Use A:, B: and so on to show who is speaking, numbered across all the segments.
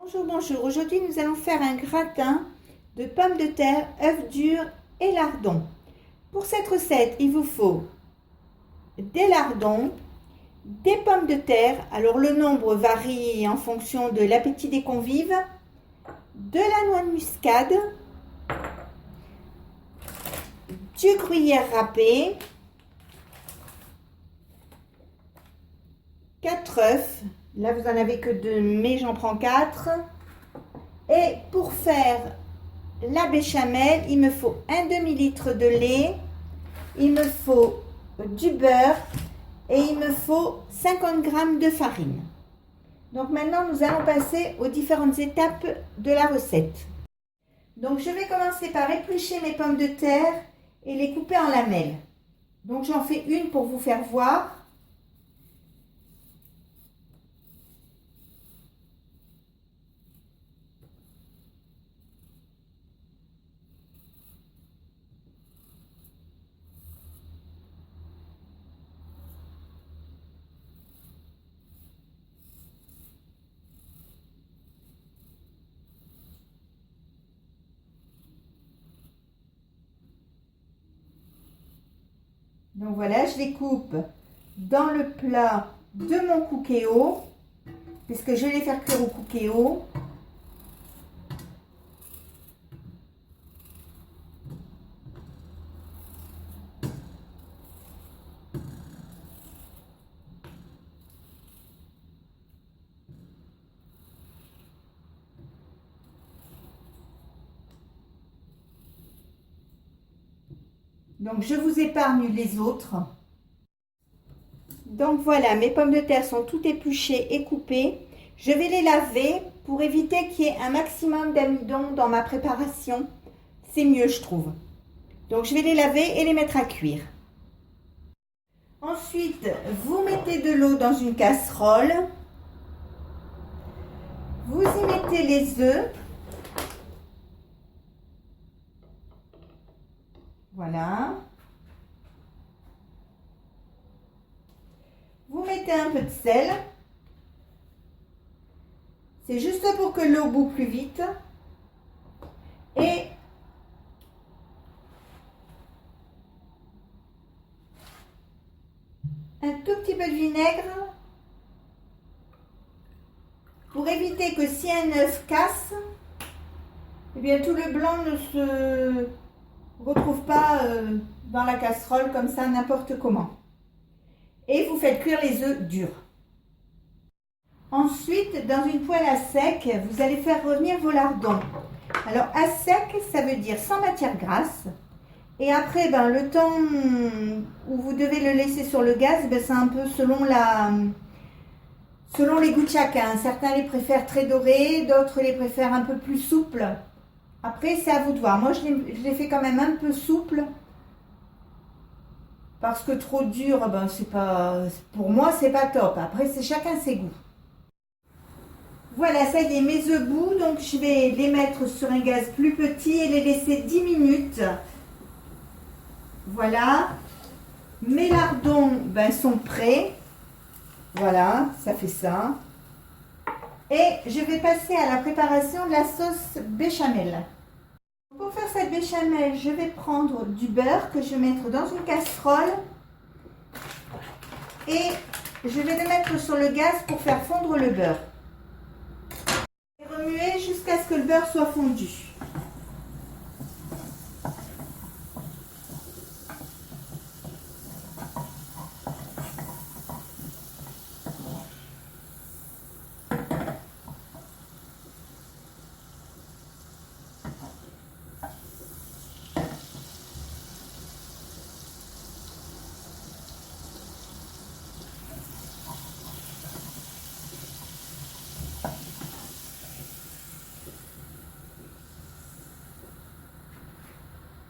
A: Bonjour, bonjour. Aujourd'hui, nous allons faire un gratin de pommes de terre, œufs durs et lardons. Pour cette recette, il vous faut des lardons, des pommes de terre. Alors, le nombre varie en fonction de l'appétit des convives, de la noix de muscade, du gruyère râpé, 4 œufs. Là, vous n'en avez que 2, mais j'en prends 4. Et pour faire la béchamel, il me faut un demi-litre de lait, il me faut du beurre et il me faut 50 g de farine. Donc maintenant, nous allons passer aux différentes étapes de la recette. Donc je vais commencer par éplucher mes pommes de terre et les couper en lamelles. Donc j'en fais une pour vous faire voir. Donc voilà, je les coupe dans le plat de mon cookéo, puisque je vais les faire cuire au cookéo. Donc je vous épargne les autres. Donc voilà, mes pommes de terre sont toutes épluchées et coupées. Je vais les laver pour éviter qu'il y ait un maximum d'amidon dans ma préparation. C'est mieux, je trouve. Donc je vais les laver et les mettre à cuire. Ensuite, vous mettez de l'eau dans une casserole. Vous y mettez les œufs. Voilà. Vous mettez un peu de sel. C'est juste pour que l'eau bout plus vite. Et un tout petit peu de vinaigre pour éviter que si un œuf casse, eh bien tout le blanc ne se retrouve pas dans la casserole comme ça n'importe comment. Et vous faites cuire les œufs durs. Ensuite, dans une poêle à sec, vous allez faire revenir vos lardons. Alors à sec, ça veut dire sans matière grasse. Et après, le temps où vous devez le laisser sur le gaz, c'est un peu selon les goûts de chacun. Certains les préfèrent très dorés, d'autres les préfèrent un peu plus souples. Après, c'est à vous de voir. Moi, je les fais quand même un peu souples. Parce que trop dur, c'est pas, pour moi, c'est pas top. Après, c'est chacun ses goûts. Voilà, ça y est, mes œufs bouts. Donc, je vais les mettre sur un gaz plus petit et les laisser 10 minutes. Voilà. Mes lardons sont prêts. Voilà, ça fait ça. Et je vais passer à la préparation de la sauce béchamel. Pour faire cette béchamel, je vais prendre du beurre que je vais mettre dans une casserole. Et je vais le mettre sur le gaz pour faire fondre le beurre. Et remuer jusqu'à ce que le beurre soit fondu.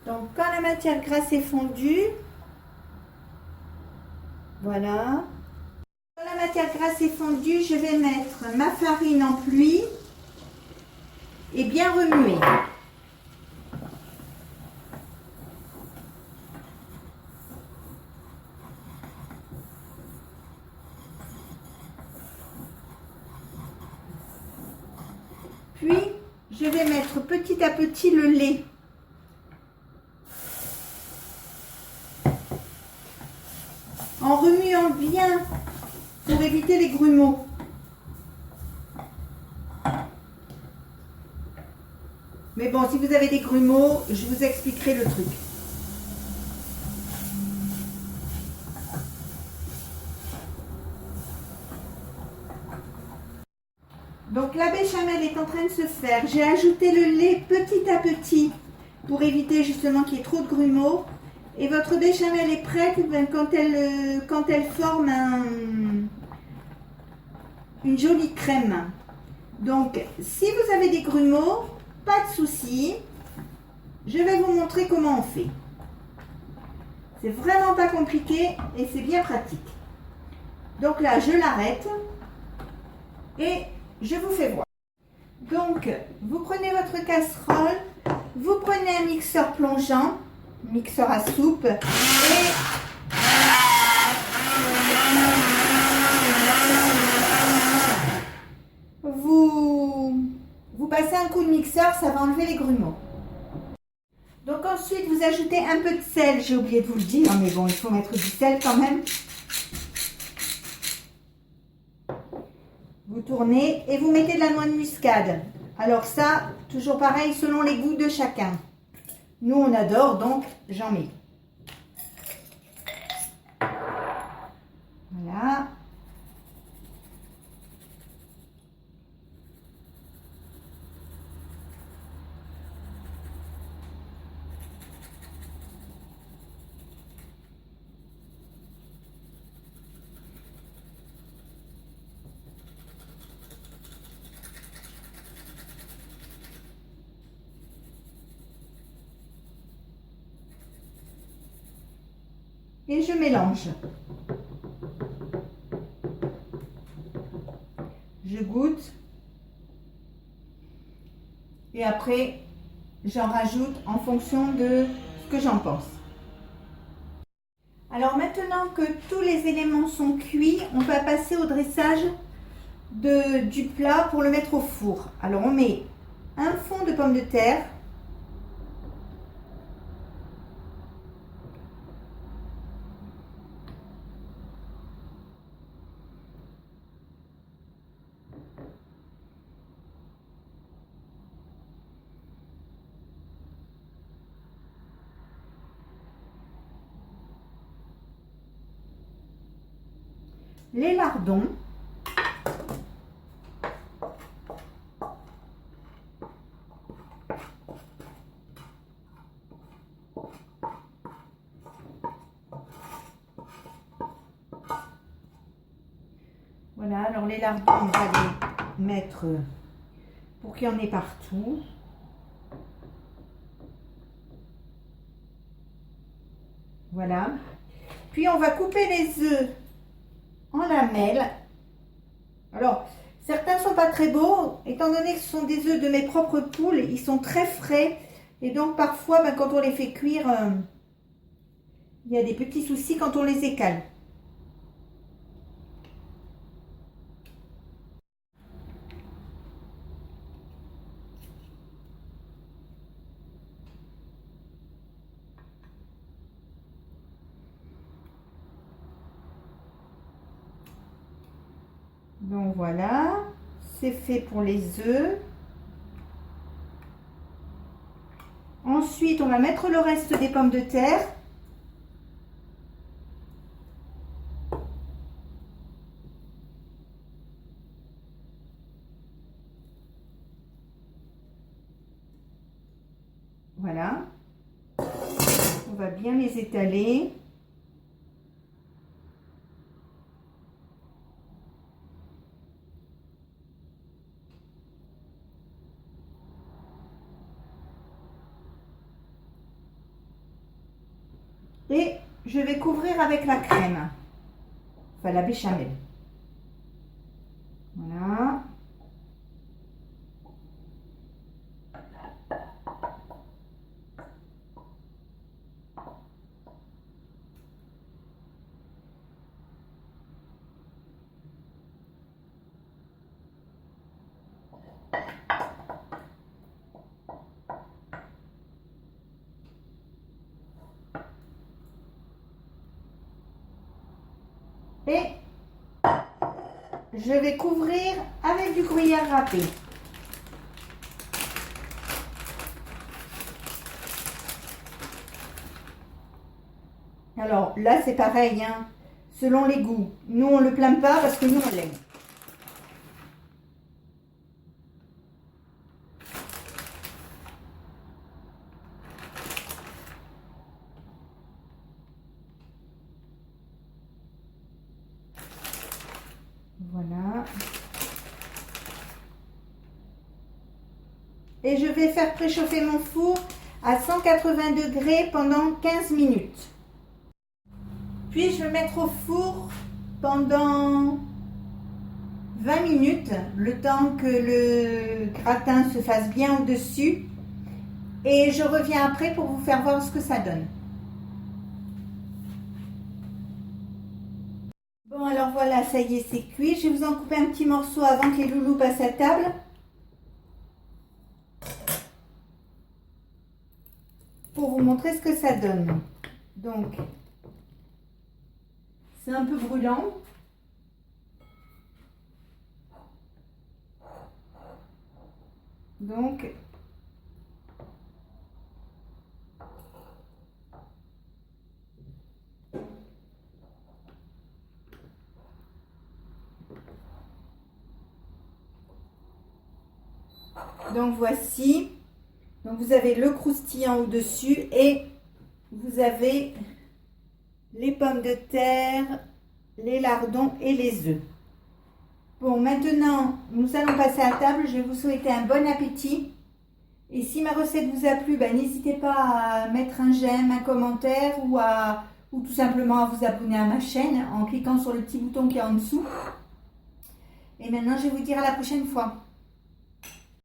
A: Donc quand la matière grasse est fondue, voilà. Quand la matière grasse est fondue, je vais mettre ma farine en pluie et bien remuer. Puis, je vais mettre petit à petit le lait. En remuant bien pour éviter les grumeaux. Mais bon, si vous avez des grumeaux, je vous expliquerai le truc. Donc la béchamel est en train de se faire. J'ai ajouté le lait petit à petit pour éviter justement qu'il y ait trop de grumeaux. Et votre béchamel est prête quand elle forme une jolie crème. Donc si vous avez des grumeaux, pas de souci. Je vais vous montrer comment on fait. C'est vraiment pas compliqué et c'est bien pratique. Donc là, je l'arrête et je vous fais voir. Donc, vous prenez votre casserole, vous prenez un mixeur plongeant, mixeur à soupe, et vous passez un coup de mixeur, ça va enlever les grumeaux. Donc ensuite, vous ajoutez un peu de sel, j'ai oublié de vous le dire, mais bon, il faut mettre du sel quand même. Vous tournez et vous mettez de la noix de muscade. Alors ça, toujours pareil, selon les goûts de chacun. Nous, on adore, donc j'en mets. Voilà. Et je mélange. Je goûte. Et après, j'en rajoute en fonction de ce que j'en pense. Alors maintenant que tous les éléments sont cuits, on va passer au dressage du plat pour le mettre au four. Alors on met un fond de pommes de terre. Les lardons. Voilà, alors les lardons, on va les mettre pour qu'il y en ait partout. Voilà. Puis on va couper les œufs en lamelles. Alors, certains sont pas très beaux, étant donné que ce sont des œufs de mes propres poules, ils sont très frais. Et donc parfois, quand on les fait cuire, il y a des petits soucis quand on les écale. Donc voilà, c'est fait pour les œufs. Ensuite, on va mettre le reste des pommes de terre. Voilà. On va bien les étaler. Et je vais couvrir avec la crème, enfin la béchamel. Voilà. Et je vais couvrir avec du gruyère râpé. Alors là, c'est pareil, hein, selon les goûts. Nous, on ne le plaint pas parce que nous, on l'aime. Voilà. Et je vais faire préchauffer mon four à 180 degrés pendant 15 minutes. Puis je vais mettre au four pendant 20 minutes, le temps que le gratin se fasse bien au-dessus. Et je reviens après pour vous faire voir ce que ça donne. Bon, alors voilà, ça y est, c'est cuit. Je vais vous en couper un petit morceau avant que les loulous passent à table. Pour vous montrer ce que ça donne. Donc, c'est un peu brûlant. Donc, voici. Donc vous avez le croustillant au-dessus et vous avez les pommes de terre, les lardons et les œufs. Bon, maintenant, nous allons passer à table. Je vais vous souhaiter un bon appétit. Et si ma recette vous a plu, n'hésitez pas à mettre un j'aime, un commentaire ou tout simplement à vous abonner à ma chaîne en cliquant sur le petit bouton qui est en dessous. Et maintenant, je vais vous dire à la prochaine fois.